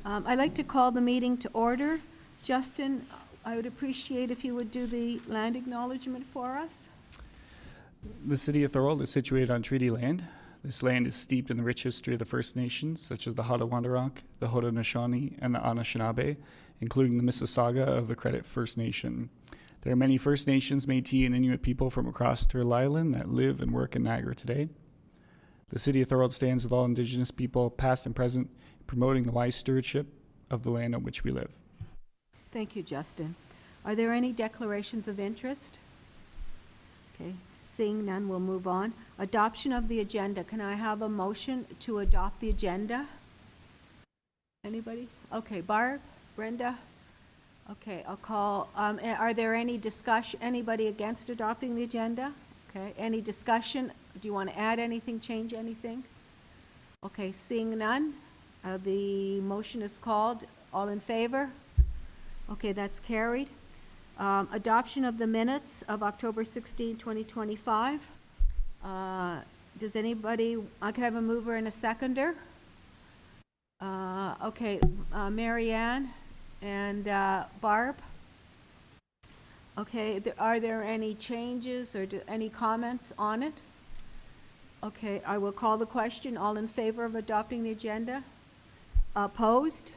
I'd like to call the meeting to order. Justin, I would appreciate if you would do the land acknowledgement for us. The city of Thorold is situated on treaty land. This land is steeped in the rich history of the First Nations, such as the Haudenosaunee, the Haudenosaunee, and the Anishinaabe, including the Mississauga of the Credit First Nation. There are many First Nations, Métis, and Inuit people from across Turtle Island that live and work in Niagara today. The city of Thorold stands with all Indigenous people, past and present, promoting the wise stewardship of the land on which we live. Thank you, Justin. Are there any declarations of interest? Okay, seeing none, we'll move on. Adoption of the agenda. Can I have a motion to adopt the agenda? Anybody? Okay, Barb, Brenda? Okay, I'll call, are there any discussion, anybody against adopting the agenda? Okay, any discussion? Do you want to add anything, change anything? Okay, seeing none, the motion is called. All in favor? Okay, that's carried. Adoption of the minutes of October 16, 2025. Does anybody, I could have a mover and a seconder? Okay, Mary Ann and Barb. Okay, are there any changes or any comments on it? Okay, I will call the question. All in favor of adopting the agenda? Opposed?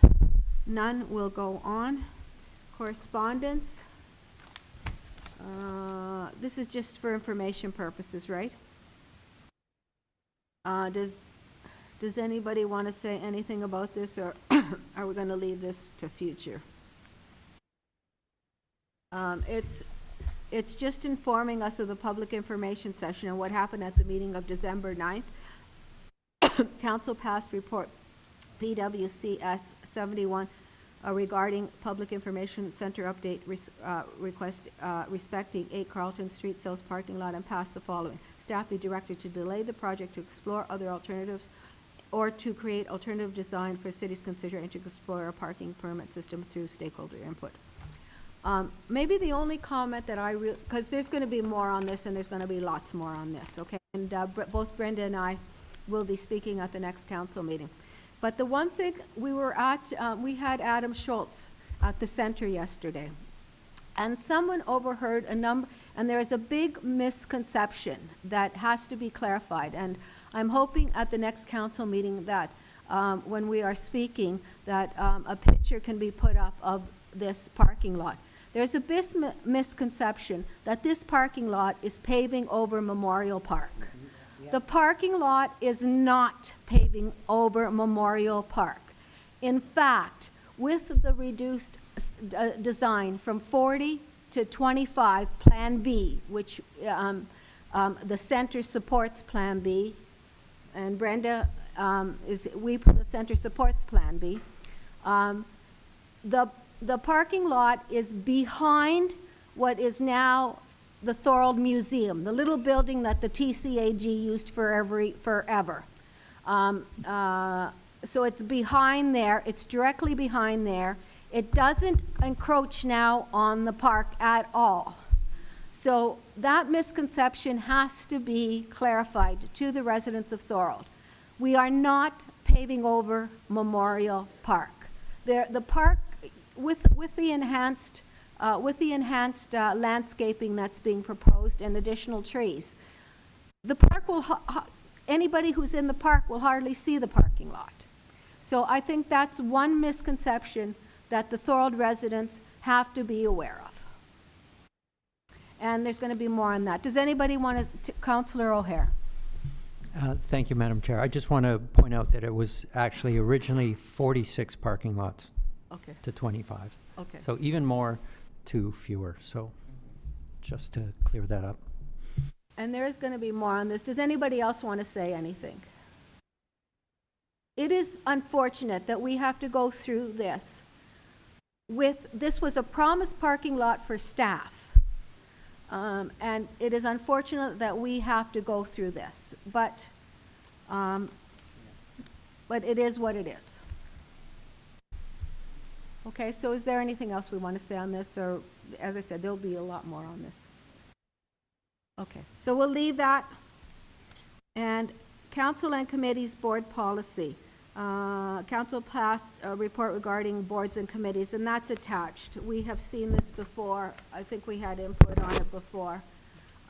None. Will go on. Correspondence. This is just for information purposes, right? Does anybody want to say anything about this, or are we going to leave this to future? It's just informing us of the public information session and what happened at the meeting of December 9th. Council passed report PWCS 71 regarding public information center update request respecting 8 Carlton Street South parking lot, and passed the following. Staff be directed to delay the project to explore other alternatives or to create alternative design for cities considering to explore a parking permit system through stakeholder input. Maybe the only comment that because there's going to be more on this, and there's going to be lots more on this, okay? And both Brenda and I will be speaking at the next council meeting. But the one thing, we had Adam Schultz at the center yesterday, and someone overheard a number, and there is a big misconception that has to be clarified. And I'm hoping at the next council meeting that when we are speaking, that a picture can be put up of this parking lot. There's a misconception that this parking lot is paving over Memorial Park. Yeah. The parking lot is not paving over Memorial Park. In fact, with the reduced design from 40 to 25 Plan B, which the center supports Plan B, and Brenda, the center supports Plan B, the parking lot is behind what is now the Thorold Museum, the little building that the TCAG used forever. So it's behind there. It's directly behind there. It doesn't encroach now on the park at all. So that misconception has to be clarified to the residents of Thorold. We are not paving over Memorial Park. The park, with the enhanced landscaping that's being proposed and additional trees, the park will anybody who's in the park will hardly see the parking lot. So I think that's one misconception that the Thorold residents have to be aware of. And there's going to be more on that. Does anybody want to? Councillor O'Hare. Thank you, Madam Chair. I just want to point out that it was actually originally 46 parking lots. Okay. To 25. Okay. So even more to fewer. So just to clear that up. And there is going to be more on this. Does anybody else want to say anything? It is unfortunate that we have to go through this. This was a promised parking lot for staff. And it is unfortunate that we have to go through this. But it is what it is. Okay, so is there anything else we want to say on this? Or, as I said, there'll be a lot more on this. Okay, so we'll leave that. And council and committees board policy. Council passed a report regarding boards and committees, and that's attached. We have seen this before. I think we had input on it before.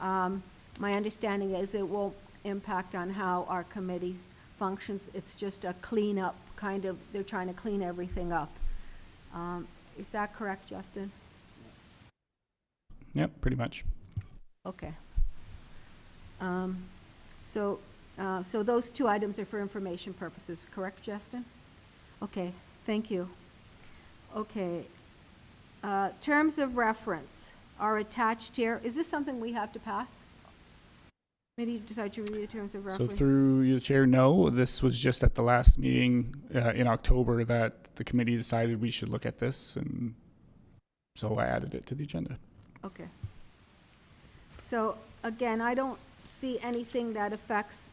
My understanding is it won't impact on how our committee functions. It's just a cleanup, kind of, they're trying to clean everything up. Is that correct, Justin? Yep, pretty much. Okay. So those two items are for information purposes, correct, Justin? Okay, thank you. Okay. Terms of reference are attached here. Is this something we have to pass? Maybe you decide to review terms of So reference? through your chair, no, this was just at the last meeting in October that the committee decided we should look at this, and so I added it to the agenda. Okay. So, again, I don't see anything that affects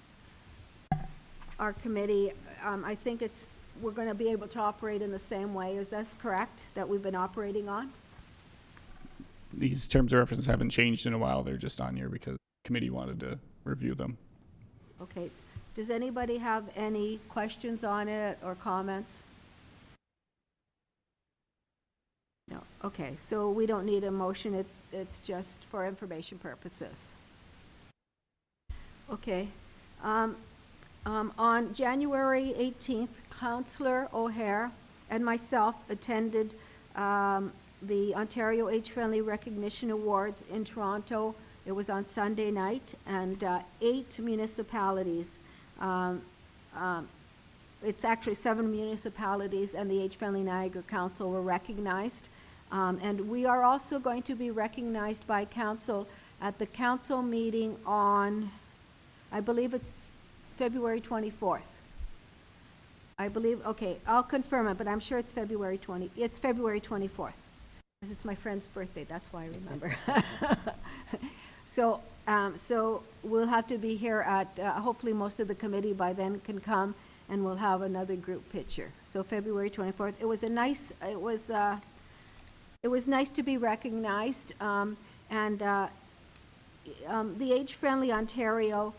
our committee. I think we're going to be able to operate in the same way. Is that correct, that we've been operating on? These terms of reference haven't changed in a while. They're just on here because the committee wanted to review them. Okay. Does anybody have any questions on it or comments? No. Okay, so we don't need a motion. It's just for information purposes. Okay. On January 18th, Councillor O'Hare and myself attended the Ontario Age Friendly Recognition Awards in Toronto. It was on Sunday night, and 8 municipalities, it's actually 7 municipalities and the Age Friendly Niagara Council were recognized. And we are also going to be recognized by council at the council meeting on, I believe it's February 24th. I believe, okay, I'll confirm it, but I'm sure it's February 24th. Because it's my friend's birthday, that's why I remember. So we'll have to be here at, hopefully most of the committee by then can come, and we'll have another group picture. So February 24th. It was nice to be recognized, and the Age Friendly Ontario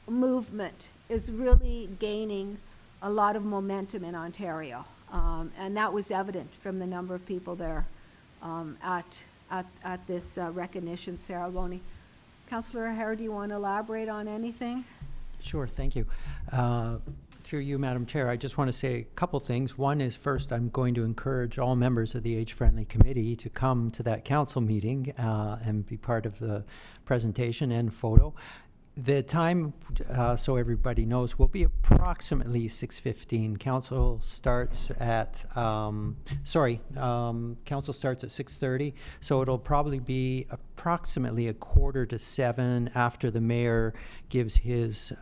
movement is really gaining a lot of momentum in Ontario, and that was evident from the number of people there at this recognition ceremony. Councillor O'Hare, do you want to elaborate on anything? Sure, thank you. Through you, Madam Chair, I just want to say a couple things. One is, first, I'm going to encourage all members of the Age Friendly Committee to come to that council meeting and be part of the presentation and photo. The time, so everybody knows, will be approximately 6:15. Council starts at, council starts at 6:30, so it'll probably be approximately 6:45 after the mayor gives his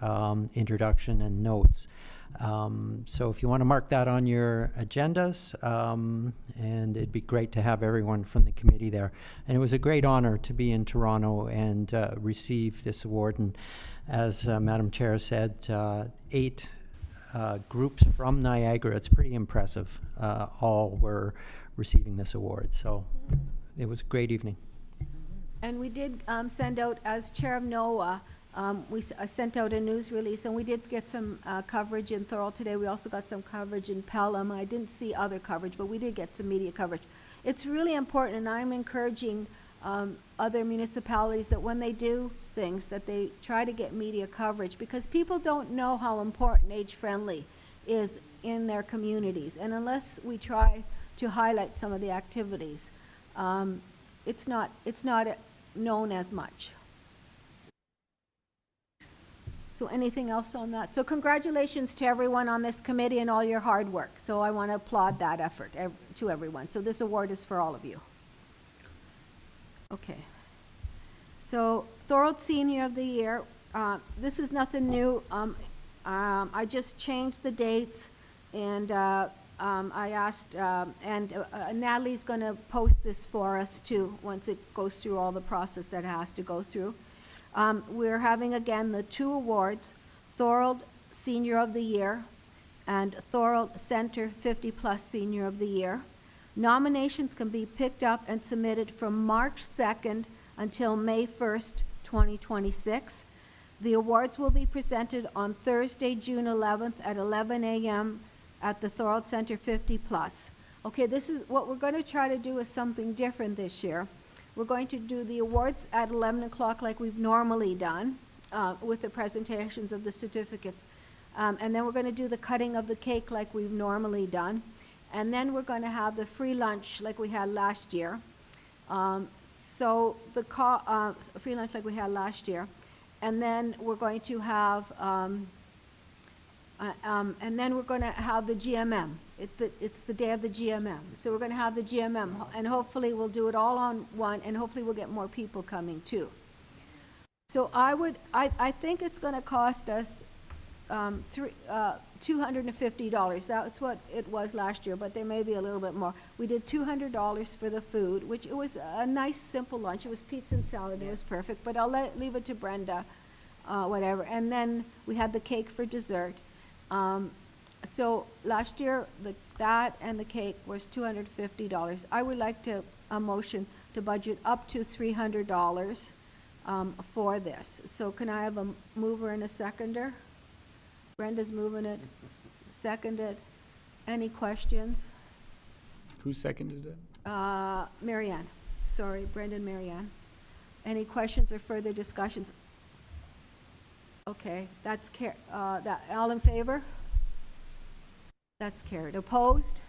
introduction and notes. So if you want to mark that on your agendas, and it'd be great to have everyone from the committee there. And it was a great honor to be in Toronto and receive this award. And as Madam Chair said, 8 groups from Niagara. It's pretty impressive. All were receiving this award. So it was a great evening. And we did send out, as chair of NOAA, I sent out a news release, and we did get some coverage in Thorold today. We also got some coverage in Pelham. I didn't see other coverage, but we did get some media coverage. It's really important, and I'm encouraging other municipalities that when they do things, that they try to get media coverage, because people don't know how important age-friendly is in their communities. And unless we try to highlight some of the activities, it's not known as much. So anything else on that? So congratulations to everyone on this committee and all your hard work. So I want to applaud that effort to everyone. So this award is for all of you. Okay. So Thorold Senior of the Year. This is nothing new. I just changed the dates, and I asked, Natalie's going to post this for us too, once it goes through all the process that it has to go through. We're having, again, the 2 awards, Thorold Senior of the Year and Thorold Center 50-Plus Senior of the Year. Nominations can be picked up and submitted from March 2nd until May 1st, 2026. The awards will be presented on Thursday, June 11th at 11 a.m. at the Thorold Center 50+. Okay, this is, what we're going to try to do is something different this year. We're going to do the awards at 11 o'clock like we've normally done, with the presentations of the certificates. And then we're going to do the cutting of the cake like we've normally done. And then we're going to have the free lunch like we had last year. Free lunch like we had last year. And then we're going to have, the GMM. It's the day of the GMM. So we're going to have the GMM, and hopefully we'll do it all on one, and hopefully we'll get more people coming too. So I think it's going to cost us $250. That's what it was last year, but there may be a little bit more. We did $200 for the food, which it was a nice, simple lunch. It was pizza and salad. It was perfect, but I'll leave it to Brenda, whatever. And then we had the cake for dessert. So last year, that and the cake was $250. I would like a motion to budget up to $300 for this. So can I have a mover and a seconder? Brenda's moving it, seconded. Any questions? Who seconded it? Marianne. Sorry, Brenda and Marianne. Any questions or further discussions? Okay, that's all in favor? That's carried. Opposed?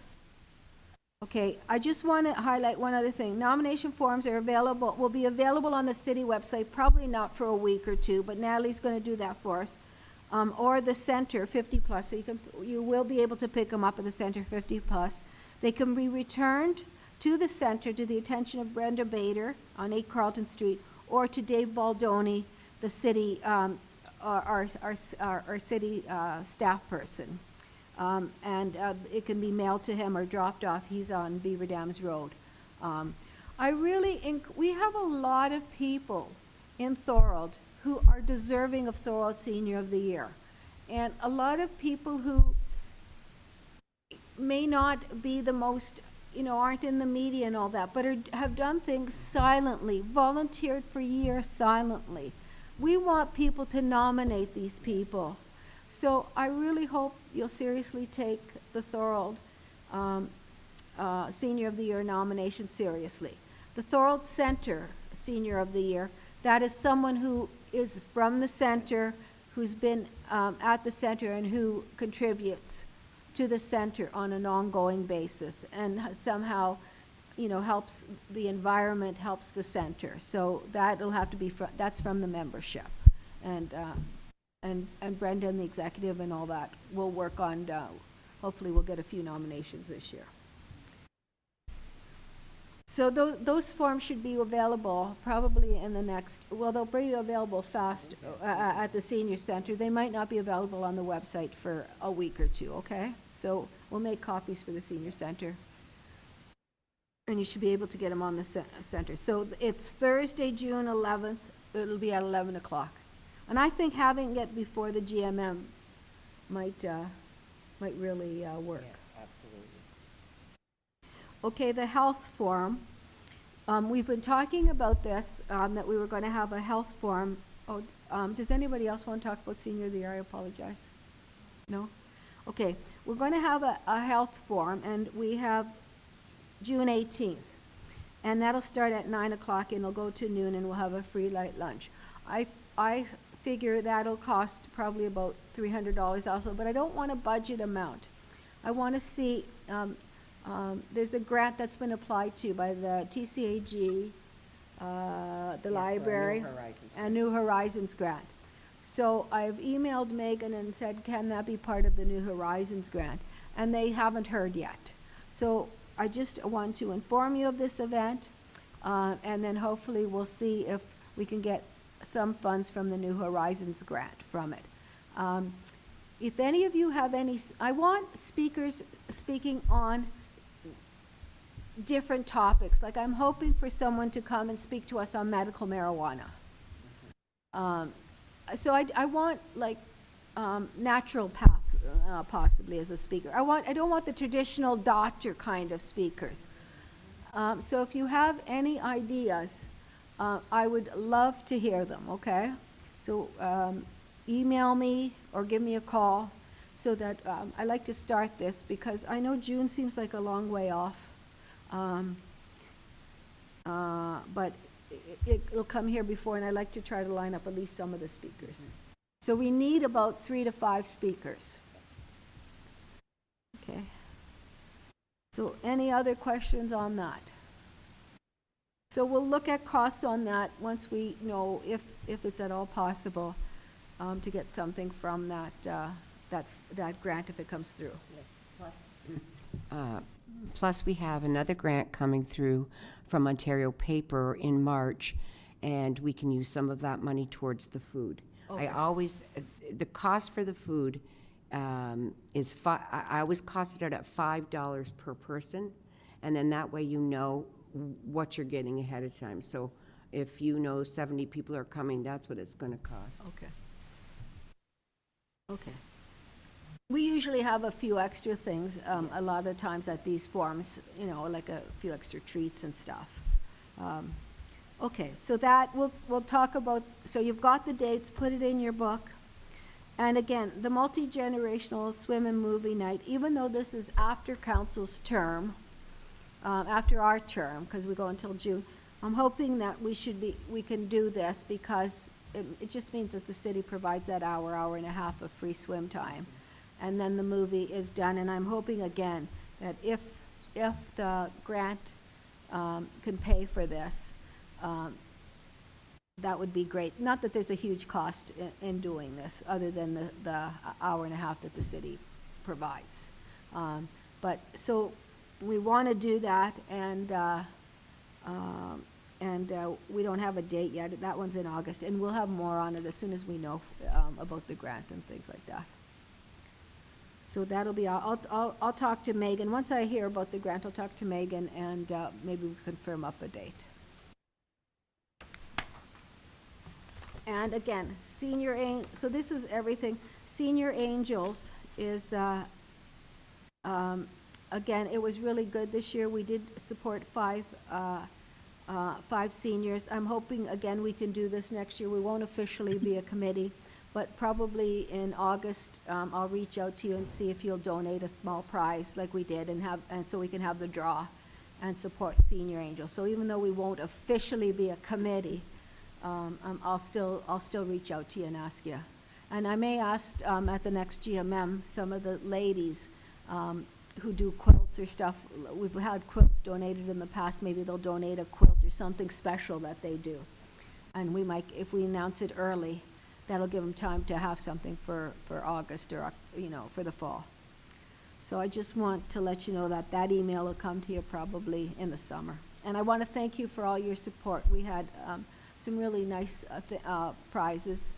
Okay, I just want to highlight one other thing. Nomination forms will be available on the city website, probably not for a week or two, but Natalie's going to do that for us. Or the Center 50+, so you will be able to pick them up at the Center 50+. They can be returned to the Center to the attention of Brenda Bader on 8 Carlton Street, or to Dave Baldoni, the city, our city staff person. And it can be mailed to him or dropped off. He's on Beaver Dams Road. We have a lot of people in Thorold who are deserving of Thorold Senior of the Year. And a lot of people who may not be the most, aren't in the media and all that, but have done things silently, volunteered for years silently. We want people to nominate these people. So I really hope you'll seriously take the Thorold Senior of the Year nomination seriously. The Thorold Center Senior of the Year, that is someone who is from the center, who's been at the center and who contributes to the center on an ongoing basis and somehow, helps the environment, helps the center. So that'll have to be, that's from the membership. And Brenda and the executive and all that will work on, hopefully we'll get a few nominations this year. So those forms should be available probably in the next, they'll be available fast at the senior center. They might not be available on the website for a week or two, okay? So we'll make copies for the senior center. And you should be able to get them on the center. So it's Thursday, June 11th. It'll be at 11 o'clock. And I think having it before the GMM might really work. Yes, absolutely. Okay, the health forum. We've been talking about this, that we were going to have a health forum. Does anybody else want to talk about Senior of the Year? I apologize. No? Okay, we're going to have a health forum, and we have June 18th. And that'll start at 9 o'clock, and it'll go to noon, and we'll have a free light lunch. I figure that'll cost probably about $300 also, but I don't want a budget amount. I want to see, there's a grant that's been applied to by the TCAG, the library, and New Horizons grant. So I've emailed Megan and said, can that be part of the New Horizons grant? And they haven't heard yet. So I just want to inform you of this event, and then hopefully we'll see if we can get some funds from the New Horizons grant from it. If any of you have any, I want speakers speaking on different topics. Like I'm hoping for someone to come and speak to us on medical marijuana. So I want like naturopath possibly as a speaker. I don't want the traditional doctor kind of speakers. So if you have any ideas, I would love to hear them, okay? So email me or give me a call so that, I like to start this because I know June seems like a long way off. But it'll come here before, and I like to try to line up at least some of the speakers. So we need about 3 to 5 speakers. Okay. So any other questions on that? So we'll look at costs on that once we know if it's at all possible to get something from that grant if it comes through. Plus, we have another grant coming through from Ontario Paper in March, and we can use some of that money towards the food. Okay. The cost for the food is, I always cost it out at $5 per person, and then that way you know what you're getting ahead of time. So if you know 70 people are coming, that's what it's going to cost. Okay. Okay. We usually have a few extra things, a lot of times at these forums, you know, like a few extra treats and stuff. Okay, so that, we'll talk about, so you've got the dates, put it in your book. And again, the multi-generational swim and movie night, even though this is after council's term, after our term, because we go until June, I'm hoping that we can do this because it just means that the city provides that hour and a half of free swim time. And then the movie is done, and I'm hoping again that if the grant can pay for this, that would be great. Not that there's a huge cost in doing this, other than the hour and a half that the city provides. But so we want to do that, and we don't have a date yet. That one's in August, and we'll have more on it as soon as we know about the grant and things like that. So that'll be, I'll talk to Megan. Once I hear about the grant, I'll talk to Megan, and maybe we can firm up a date. And again, so this is everything. Senior Angels is, again, it was really good this year. We did support 5 seniors. I'm hoping, again, we can do this next year. We won't officially be a committee, but probably in August, I'll reach out to you and see if you'll donate a small prize like we did, and so we can have the draw and support Senior Angels. So even though we won't officially be a committee, I'll still reach out to you and ask you. And I may ask at the next GMM some of the ladies who do quilts or stuff. We've had quilts donated in the past. Maybe they'll donate a quilt or something special that they do. And we might, if we announce it early, that'll give them time to have something for August or, you know, for the fall. So I just want to let you know that that email will come to you probably in the summer. And I want to thank you for all your support. We had some really nice prizes,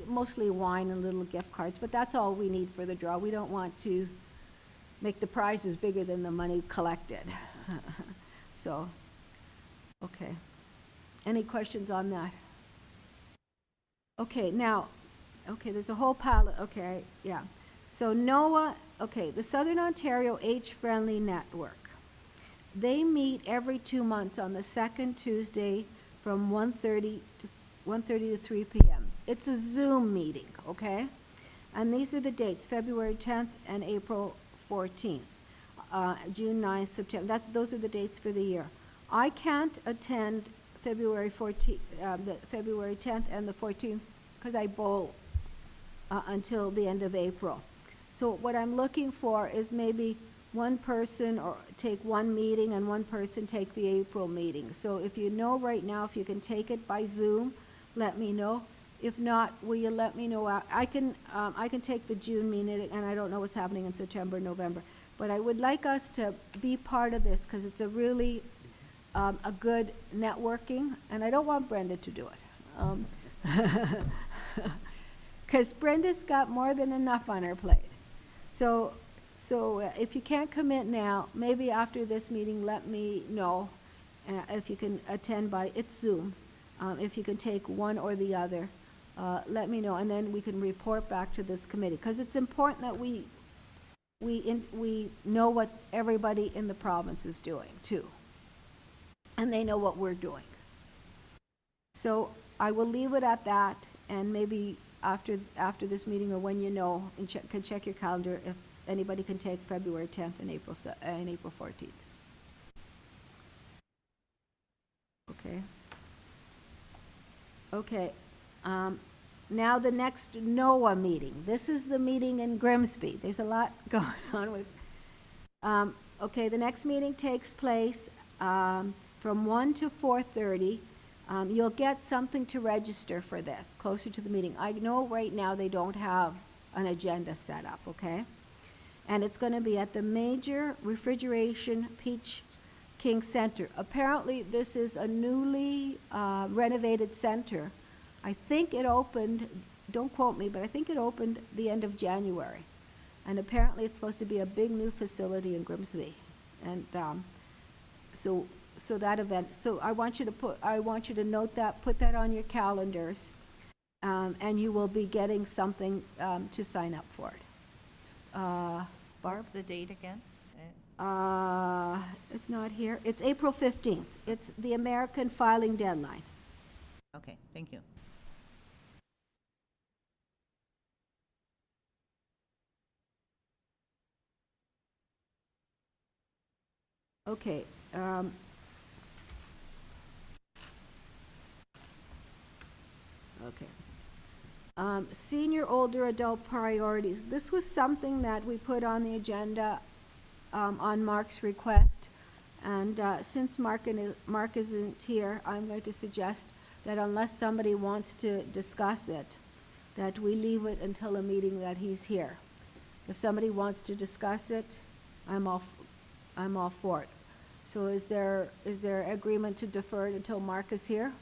mostly wine and little gift cards, but that's all we need for the draw. We don't want to make the prizes bigger than the money collected. So, okay. Any questions on that? Okay, now, okay, there's a whole palette, okay, yeah. So NOAA, okay, the Southern Ontario Age-Friendly Network. They meet every 2 months on the second Tuesday from 1:30 to 3 p.m. It's a Zoom meeting, okay? And these are the dates, February 10th and April 14th, June 9th, September. Those are the dates for the year. I can't attend February 14th, the February 10th and the 14th, because I bowl until the end of April. So what I'm looking for is maybe one person or take one meeting and one person take the April meeting. So if you know right now, if you can take it by Zoom, let me know. If not, will you let me know? I can take the June meeting, and I don't know what's happening in September, November. But I would like us to be part of this because it's a really a good networking, and I don't want Brenda to do it. Because Brenda's got more than enough on her plate. So if you can't commit now, maybe after this meeting, let me know if you can attend it's Zoom. If you can take one or the other, let me know, and then we can report back to this committee. Because it's important that we know what everybody in the province is doing, too. And they know what we're doing. So I will leave it at that, And maybe after this meeting, or when you know, and can check your calendar if anybody can take February 10th and April 14th. Okay. Okay. Now the next NOAA meeting. This is the meeting in Grimsby. There's a lot going on with. Okay, the next meeting takes place from 1 to 4:30. You'll get something to register for this closer to the meeting. I know right now they don't have an agenda set up, okay? And it's going to be at the Major Refrigeration Peach King Center. Apparently, this is a newly renovated center. I think it opened, don't quote me, but I think it opened the end of January. And apparently, it's supposed to be a big new facility in Grimsby. And so that event, so I want you to note that, put that on your calendars, and you will be getting something to sign up for it. Barb? What's the date again? It's not here. It's April 15th. It's the American filing deadline. Okay, thank you. Okay. Okay. Senior older adult priorities. This was something that we put on the agenda on Mark's request. And since Mark isn't here, I'm going to suggest that unless somebody wants to discuss it, that we leave it until a meeting that he's here. If somebody wants to discuss it, I'm all for it. So is there agreement to defer it until Mark is here?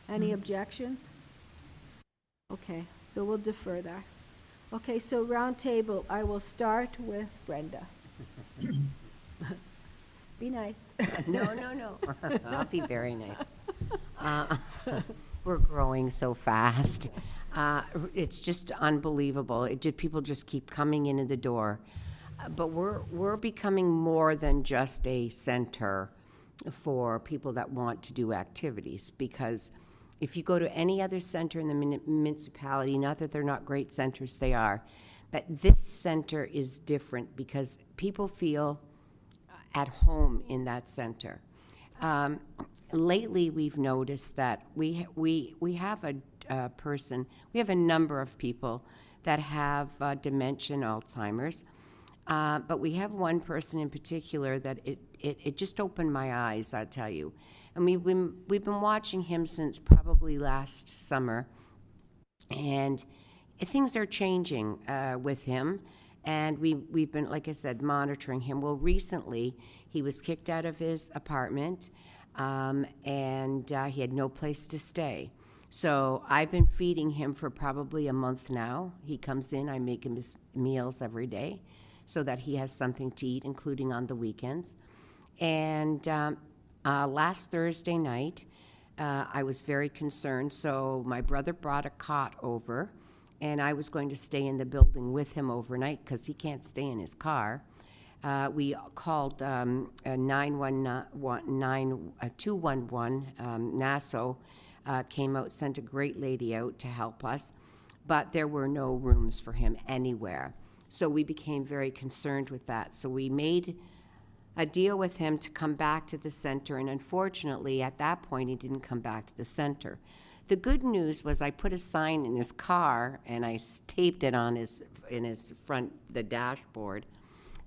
Any objections? Okay, so we'll defer that. Okay, so round table, I will start with Brenda. Be nice. No. I'll be very nice. We're growing so fast. It's just unbelievable. People just keep coming into the door. But we're becoming more than just a center for people that want to do activities, because if you go to any other center in the municipality, not that they're not great centers, they are, but this center is different because people feel at home in that center. Lately, we've noticed that we have a number of people that have dementia and Alzheimer's, but we have one person in particular that it just opened my eyes, I tell you. And we've been watching him since probably last summer, and things are changing with him. And we've been, like I said, monitoring him. Well, recently he was kicked out of his apartment, and he had no place to stay. So I've been feeding him for probably a month now. He comes in, I make him his meals every day so that he has something to eat, including on the weekends. And last Thursday night, I was very concerned. So my brother brought a cot over, and I was going to stay in the building with him overnight because he can't stay in his car. We called 211. Nassau came out, sent a great lady out to help us, but there were no rooms for him anywhere. So we became very concerned with that. So we made a deal with him to come back to the center, and unfortunately, at that point, he didn't come back to the center. The good news was I put a sign in his car, and I taped it on in his front, the dashboard,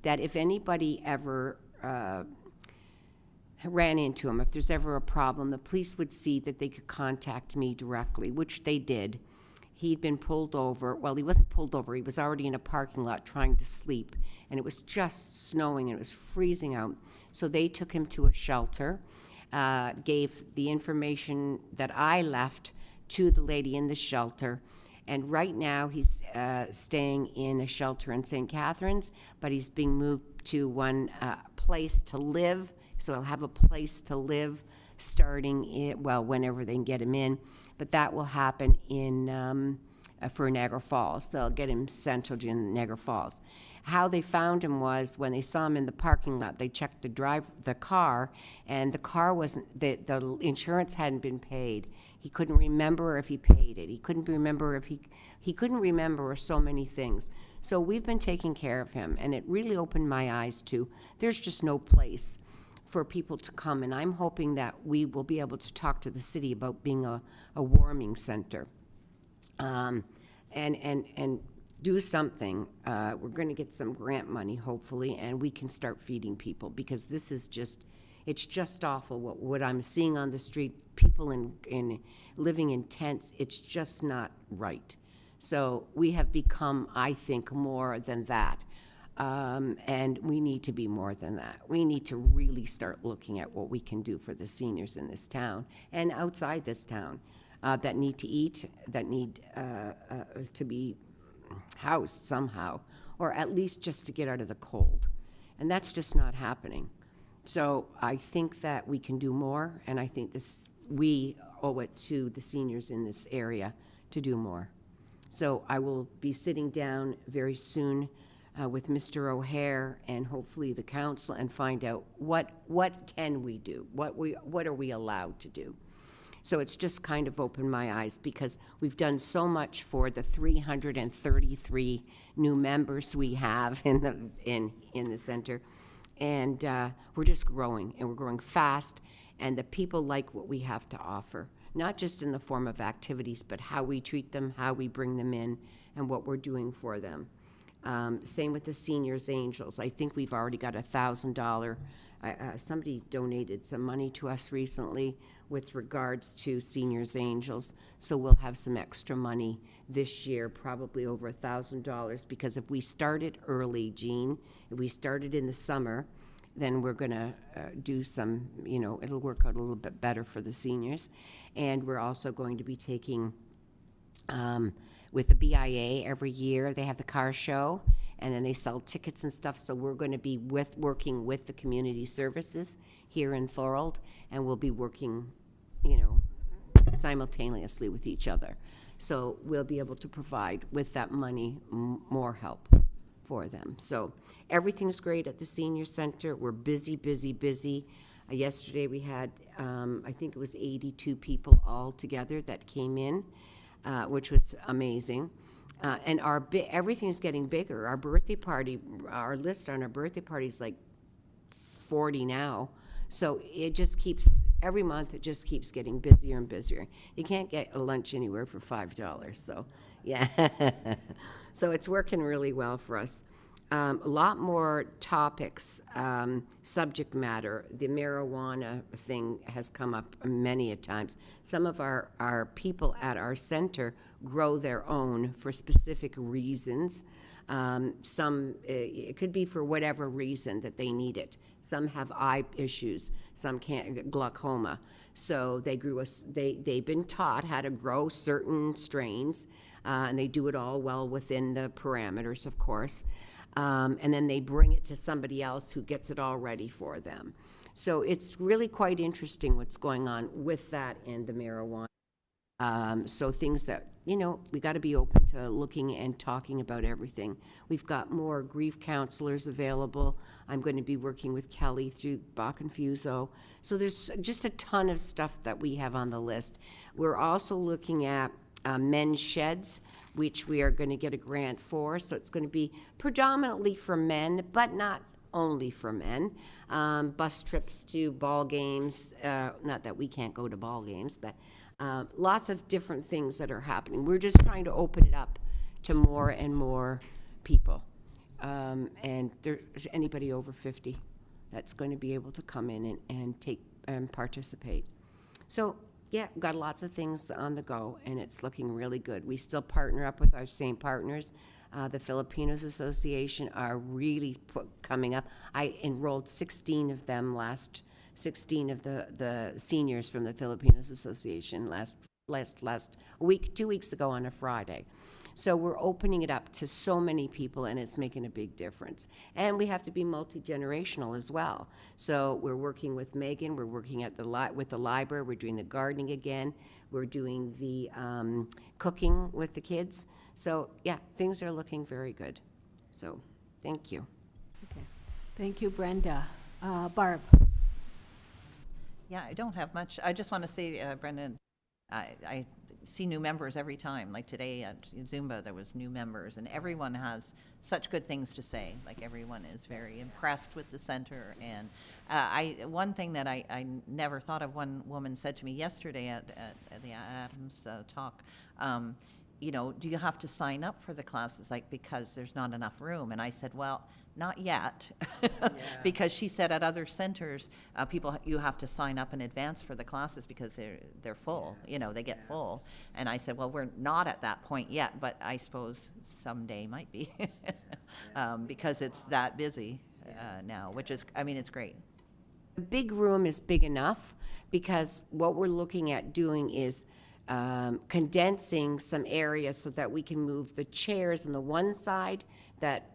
that if anybody ever ran into him, if there's ever a problem, the police would see that they could contact me directly, which they did. He'd been pulled over. Well, he wasn't pulled over. He was already in a parking lot trying to sleep, and it was just snowing, and it was freezing out. So they took him to a shelter, gave the information that I left to the lady in the shelter, and right now he's staying in a shelter in St. Catharines, but he's being moved to one place to live, so he'll have a place to live starting whenever they can get him in, but that will happen for Niagara Falls. They'll get him centered in Niagara Falls. How they found him was when they saw him in the parking lot, they checked the car, and the car wasn't, the insurance hadn't been paid. He couldn't remember if he paid it. He couldn't remember if he couldn't remember so many things. So we've been taking care of him, and it really opened my eyes to there's just no place for people to come, and I'm hoping that we will be able to talk to the city about being a warming center, and do something. We're going to get some grant money, hopefully, and we can start feeding people, because this is just, it's just awful what I'm seeing on the street, people in living in tents. It's just not right. So we have become, I think, more than that. And we need to be more than that. We need to really start looking at what we can do for the seniors in this town and outside this town that need to eat, that need to be housed somehow, or at least just to get out of the cold. And that's just not happening. So I think that we can do more, and I think we owe it to the seniors in this area to do more. So I will be sitting down very soon with Mr. O'Hare and hopefully the council and find out what can we do, what are we allowed to do. So it's just kind of opened my eyes, because we've done so much for the 333 new members we have in the center, and we're just growing, and we're growing fast, and the people like what we have to offer, not just in the form of activities, but how we treat them, how we bring them in, and what we're doing for them. Same with the Seniors Angels. I think we've already got $1,000. Somebody donated some money to us recently with regards to Seniors Angels, so we'll have some extra money this year, probably over $1,000, because if we started early, Jean, if we started in the summer, then we're going to do some, it'll work out a little bit better for the seniors. And we're also going to be taking, with the BIA every year, they have the car show, and then they sell tickets and stuff. So we're going to be working with the community services here in Thorold, and we'll be working, simultaneously with each other. So we'll be able to provide with that money more help for them. So everything's great at the senior center. We're busy, busy, busy. Yesterday we had, I think it was 82 people all together that came in, which was amazing. And everything's getting bigger. Our birthday party, our list on our birthday party is like 40 now. So it just keeps, every month it just keeps getting busier and busier. You can't get a lunch anywhere for $5. So yeah, so it's working really well for us. A lot more topics, subject matter. The marijuana thing has come up many a times. Some of our people at our center grow their own for specific reasons. Some, it could be for whatever reason that they need it. Some have eye issues, some can't, glaucoma. So they've been taught how to grow certain strains, and they do it all well within the parameters, of course. And then they bring it to somebody else who gets it all ready for them. So it's really quite interesting what's going on with that and the marijuana. So things that, we got to be open to looking and talking about everything. We've got more grief counselors available. I'm going to be working with Kelly through Bach and Fuso. So there's just a ton of stuff that we have on the list. We're also looking at men's sheds, which we are going to get a grant for. So it's going to be predominantly for men, but not only for men. Bus trips to ball games, not that we can't go to ball games, but lots of different things that are happening. We're just trying to open it up to more and more people. And there's anybody over 50 that's going to be able to come in and take and participate. So yeah, we've got lots of things on the go, and it's looking really good. We still partner up with our same partners. The Filipinos Association are really coming up. I enrolled 16 of them 16 of the seniors from the Filipinos Association last week, 2 weeks ago on a Friday. So we're opening it up to so many people, and it's making a big difference. And we have to be multi-generational as well. So we're working with Megan. We're working at with the library. We're doing the gardening again. We're doing the cooking with the kids. So yeah, things are looking very good. So thank you. Okay. Thank you, Brenda. Barb? Yeah, I don't have much. I just want to say, Brendan, I see new members every time. Like today at Zumba, there was new members, and everyone has such good things to say. Like everyone is very impressed with the center. And one thing that I never thought of, one woman said to me yesterday at the Adams talk, you know, do you have to sign up for the classes, like, because there's not enough room? And I said, well, not yet, because she said at other centers, you have to sign up in advance for the classes because they're full, you know, they get full. And I said, well, we're not at that point yet, but I suppose someday might be, because it's that busy now, which is, I mean, it's great. The big room is big enough, because what we're looking at doing is condensing some areas so that we can move the chairs on the one side that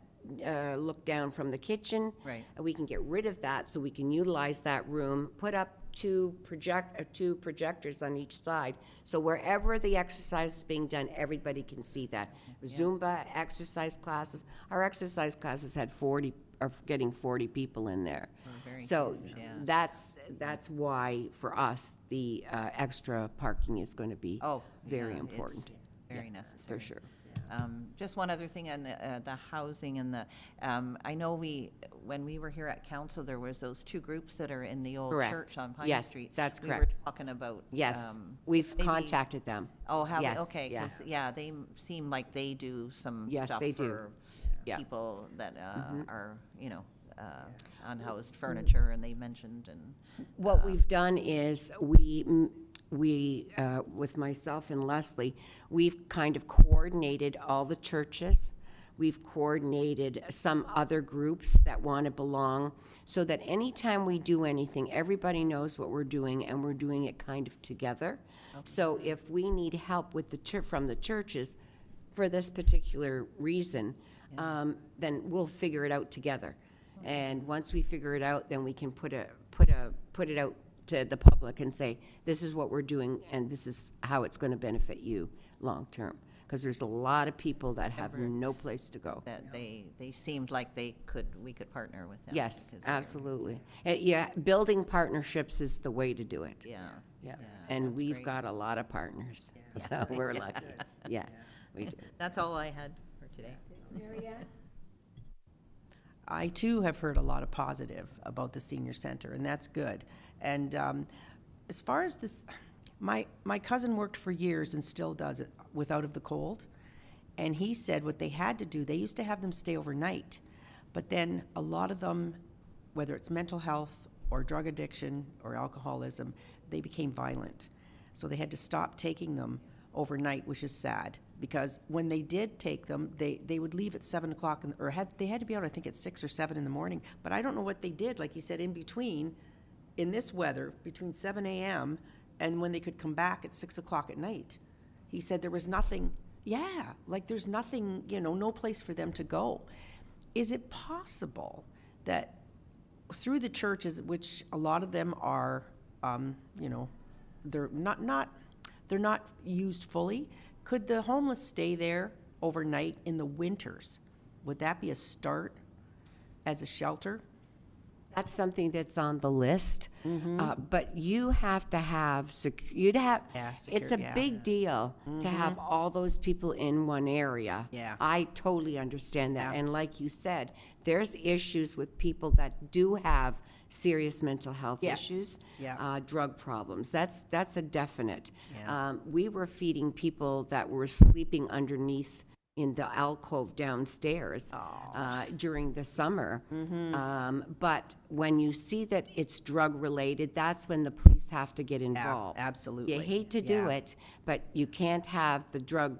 look down from the kitchen. Right. We can get rid of that so we can utilize that room, put up two projectors on each side. So wherever the exercise is being done, everybody can see that. Zumba, exercise classes, our exercise classes are getting 40 people in there. Very So huge, yeah. that's why, for us, the extra parking is going to be very yeah, important. it's very necessary. For sure. Just one other thing on the housing and the, I know when we were here at council, there was those two groups that are in the old Correct. church on Pine Yes, Street. that's We were correct. talking about. Yes, we've maybe- contacted them. Oh, have we? Yes, Okay, yeah. 'cause, yeah, they seem like they do some Yes, stuff they do. for Yeah. people that are, you know, unhoused furniture, and they mentioned, and What we've done is we, with myself and Leslie, we've kind of coordinated all the churches. We've coordinated some other groups that want to belong, so that anytime we do anything, everybody knows what we're doing, and we're doing it kind of together. So if we need help with from the churches for this particular reason, then we'll figure it out together. And once we figure it out, then we can put it out to the public and say, this is what we're doing, and this is how it's going to benefit you long-term. Because there's a lot of people that have no place to go. that they seemed like we could partner with them. Yes, because they're- absolutely. Yeah, building partnerships is the way to do it. Yeah. Yeah, Yeah, and that's we've great. got a lot of partners, so we're lucky. Yeah, we do. That's all I had for today. I too have heard a lot of positive about the senior center, and that's good. And as far as this, my cousin worked for years and still does it with Out of the Cold, and he said what they had to do, they used to have them stay overnight, but then a lot of them, whether it's mental health or drug addiction or alcoholism, they became violent. So they had to stop taking them overnight, which is sad, because when they did take them, they would leave at 7 o'clock, they had to be out, I think, at 6 or 7 in the morning. But I don't know what they did, like he said, in between, in this weather, between 7 a.m. and when they could come back at 6 o'clock at night. He said there was nothing, like there's nothing, no place for them to go. Is it possible that through the churches, which a lot of them are, they're not used fully, could the homeless stay there overnight in the winters? Would that be a start as a shelter? That's something that's on the list, but you have to have, it's a big deal to have all those people in one area. Yeah. I totally understand that. Yeah. And like you said, there's issues with people that do have serious mental health Yes. issues, Yeah. drug problems. That's a definite. Yeah. We were feeding people that were sleeping underneath in the alcove downstairs during the summer. But when you see that it's drug-related, that's when the police have to get involved. absolutely. You hate to do Yeah. it, but you can't have the drug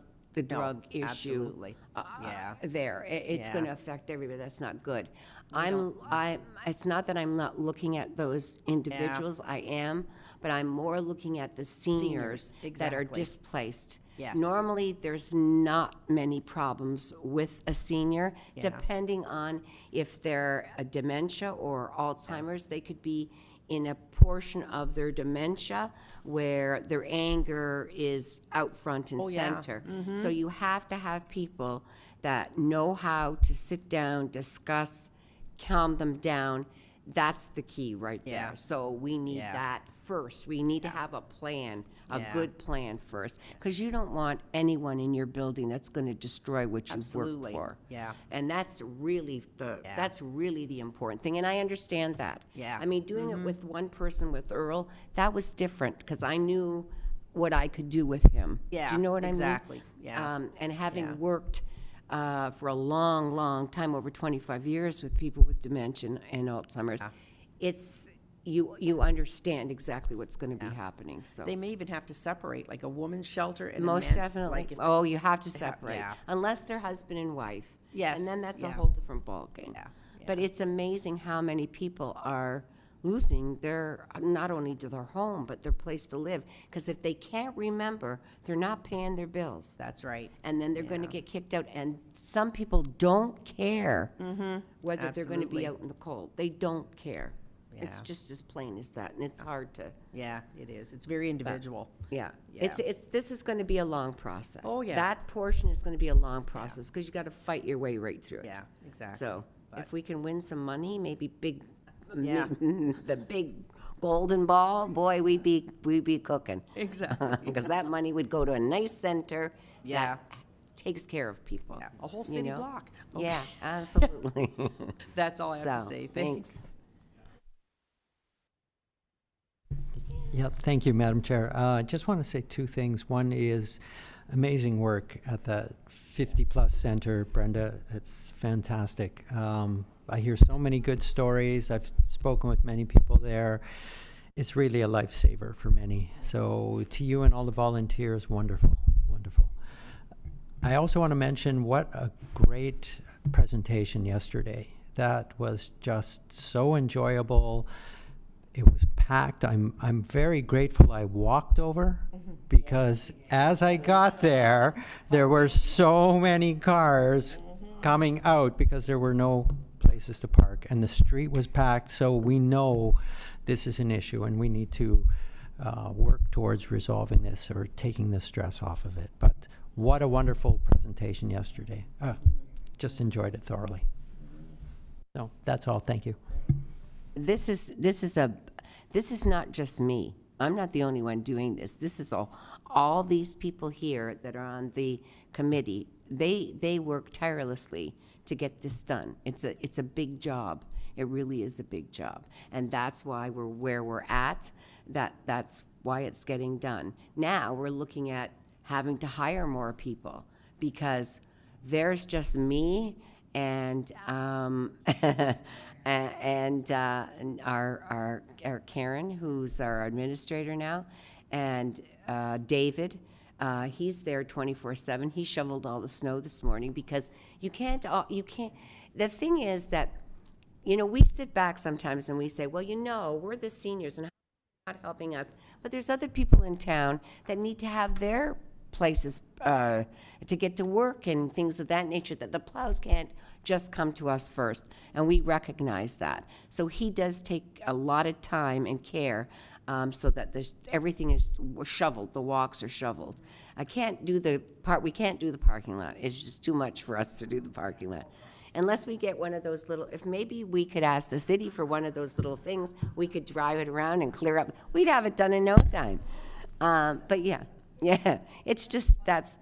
issue absolutely. Yeah. there. It's Yeah. going to affect everybody. That's not good. It's not that I'm not looking at those individuals. I am, but I'm more looking at the seniors that are exactly. displaced. Yes. Normally, there's not many problems with a senior, Yeah. depending on if they're a dementia or Alzheimer's. They could be in a portion of their dementia where their anger is out front and Oh, yeah. center. So you have to have people that know how to sit down, discuss, calm them down. That's the key right there. Yeah. So we need Yeah. that first. We need to have a plan, a Yeah. good plan first, because you don't want anyone in your building that's going to destroy what you've Absolutely. worked for. Yeah. And that's really Yeah. that's really the important thing, and I understand that. Yeah. I mean, doing it with one person, with Earl, that was different, because I knew what I could do with him. Yeah, Do you know what exactly. I mean? Yeah. And having Yeah. worked for a long, long time, over 25 years, with people with dementia and Alzheimer's, it's, you understand exactly what's going to be happening, so. They may even have to separate, like a woman's shelter and a Most men's, definitely. like if- Oh, you have to separate, yeah. unless they're husband and wife. Yes, And then that's a yeah. whole different ballgame. Yeah, But yeah. it's amazing how many people are losing their, not only to their home, but their place to live. Because if they can't remember, they're not paying their bills. That's right. And then they're going to Yeah. get kicked out. And some people don't care whether they're going to Absolutely. be out in the cold. They don't care. It's Yeah. just as plain as that, and it's hard to, Yeah, it is. It's very individual. yeah. Yeah. This is going to be a long process. Oh, yeah. That portion is going to be a long process, because you got to fight your way right through it. Yeah, exactly. So But- if we can win some money, maybe big, Yeah. the big golden ball, boy, we'd be cooking. Exactly. Because that money would go to a nice center Yeah. that takes care of people. Yeah, a whole you city know? block. Okay. Yeah, absolutely. That's all I have to So, say. Thanks. Yep, thank you, Madam Chair. I just want to say two things. One is amazing work at the 50-plus center, Brenda. It's fantastic. I hear so many good stories. I've spoken with many people there. It's really a lifesaver for many. So to you and all the volunteers, wonderful, wonderful. I also want to mention what a great presentation yesterday. That was just so enjoyable. It was packed. I'm very grateful I walked over, because as I got there were so many cars coming out because there were no places to park, and the street was packed. So we know this is an issue, and we need to work towards resolving this or taking the stress off of it. But what a wonderful presentation yesterday. Just enjoyed it thoroughly. So that's all. Thank you. This is not just me. I'm not the only one doing this. This is all these people here that are on the committee. They work tirelessly to get this done. It's a big job. It really is a big job, and that's why we're where we're at. That's why it's getting done. Now we're looking at having to hire more people, because there's just me and and our Karen, who's our administrator now, and David. He's there 24/7. He shoveled all the snow this morning, because you can't. The thing is that, we sit back sometimes and we say, well, we're the seniors and not helping us, but there's other people in town that need to have their places to get to work and things of that nature, that the plows can't just come to us first, and we recognize that. So he does take a lot of time and care, so that everything is shoveled, the walks are shoveled. We can't do the parking lot. It's just too much for us to do the parking lot. Unless we get one of those little, if maybe we could ask the city for one of those little things, we could drive it around and clear up. We'd have it done in no time. But yeah, it's just, that's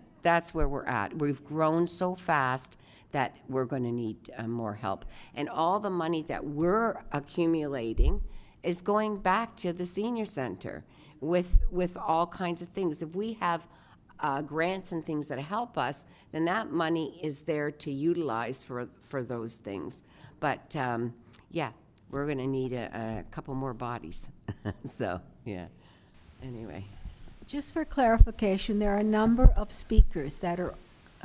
where we're at. We've grown so fast that we're going to need more help. And all the money that we're accumulating is going back to the senior center with all kinds of things. If we have grants and things that help us, then that money is there to utilize for those things. But yeah, we're going to need a couple more bodies. So yeah, anyway. Just for clarification, there are a number of speakers that are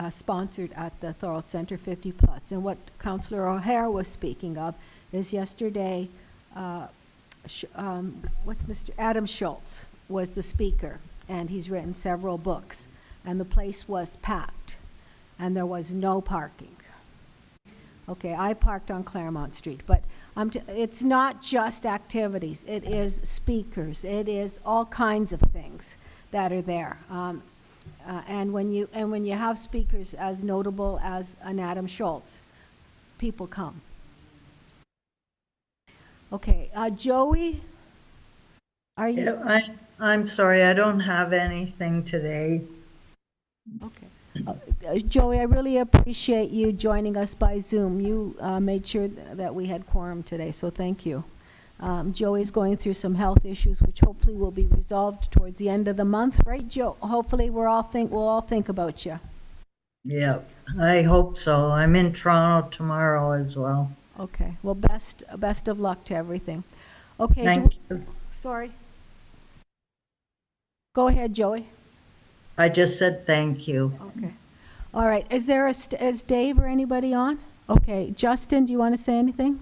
sponsored at the Thorold Center 50+. And what Councillor O'Hare was speaking of is yesterday, Mr. Adam Schultz was the speaker, and he's written several books, and the place was packed, and there was no parking. Okay, I parked on Claremont Street, but it's not just activities. It is speakers. It is all kinds of things that are there. And when you have speakers as notable as an Adam Schultz, people come. Okay, Joey? Are you? Yeah, I'm sorry, I don't have anything today. Okay. Joey, I really appreciate you joining us by Zoom. You made sure that we had quorum today, so thank you. Joey's going through some health issues, which hopefully will be resolved towards the end of the month, right, Joe? Hopefully, we'll all think about you. Yeah, I hope so. I'm in Toronto tomorrow as well. Okay. Well, best of luck to everything. Okay. Thank you. Sorry. Go ahead, Joey. I just said thank you. Okay. All right. Is Dave or anybody on? Okay. Justin, do you want to say anything?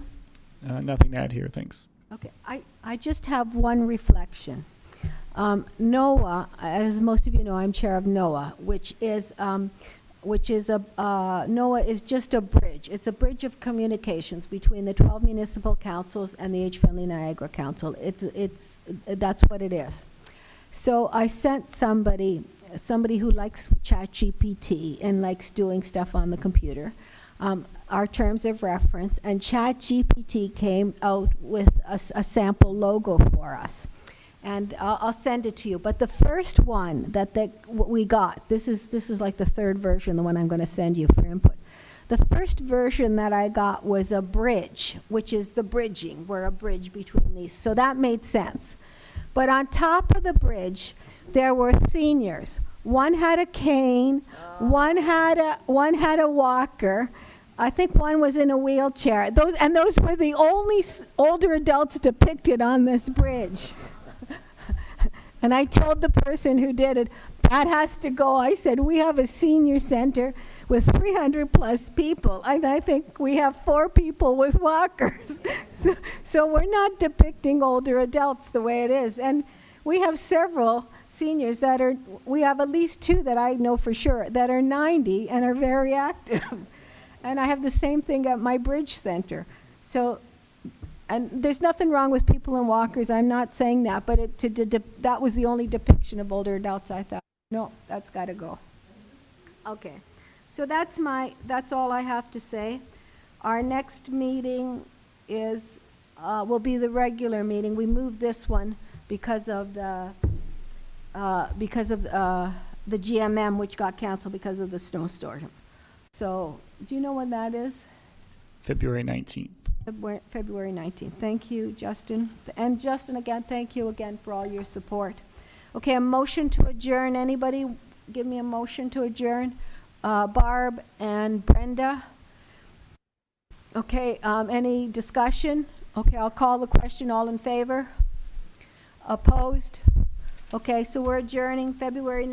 Nothing to add here, thanks. Okay. I just have one reflection. NOAA, as most of you know, I'm chair of NOAA, NOAA is just a bridge. It's a bridge of communications between the 12 municipal councils and the Age-Friendly Niagara Council. That's what it is. So I sent somebody who likes ChatGPT and likes doing stuff on the computer, our terms of reference, and ChatGPT came out with a sample logo for us. And I'll send it to you. But the first one that we got, this is like the third version, the one I'm going to send you for input. The first version that I got was a bridge, which is the bridging. We're a bridge between these. So that made sense. But on top of the bridge, there were seniors. One had a cane, one had a walker. I think one was in a wheelchair. Those were the only older adults depicted on this bridge. And I told the person who did it, that has to go. I said, we have a senior center with 300 plus people. And I think we have 4 people with walkers. So we're not depicting older adults the way it is. And we have several seniors we have at least 2 that I know for sure that are 90 and are very active. And I have the same thing at my bridge center. So, and there's nothing wrong with people in walkers. I'm not saying that, but that was the only depiction of older adults. I thought, no, that's got to go. Okay, so that's all I have to say. Our next meeting will be the regular meeting. We moved this one because of the GMM, which got canceled because of the snowstorm. So, do you know when that is? February 19th. February 19th. Thank you, Justin. And Justin, again, thank you again for all your support. Okay, a motion to adjourn. Anybody give me a motion to adjourn? Barb and Brenda. Okay, any discussion? Okay, I'll call the question. All in favor? Opposed? Okay, so we're adjourning February 19th.